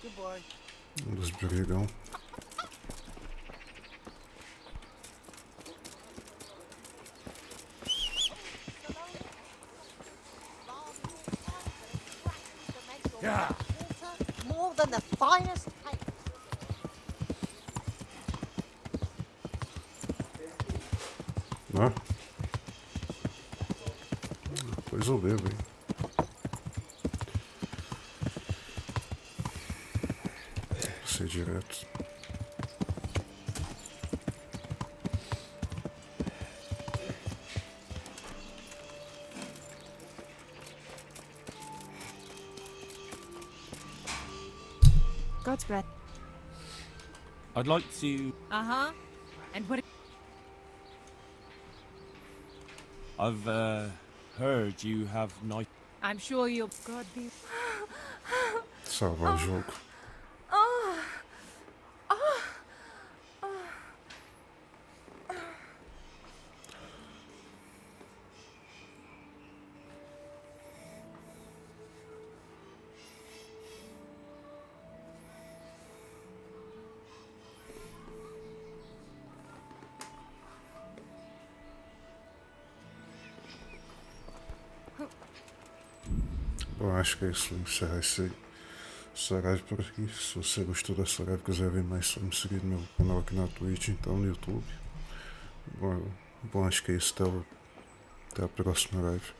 Goodbye. Dos brigão. Yeah. More than the finest cake. Né? Depois eu levo, hein? Vou ser direto. God's breath. I'd like to... Uh-huh. And what... I've, heard you have night... I'm sure you'll... God be... Salvar o jogo. Bom, acho que é isso. Vou encerrar essa live por aqui. Se você gostou dessa live e quiser ver mais, só me seguir no meu canal aqui na Twitch, então no YouTube. Bom, acho que é isso. Até a próxima live.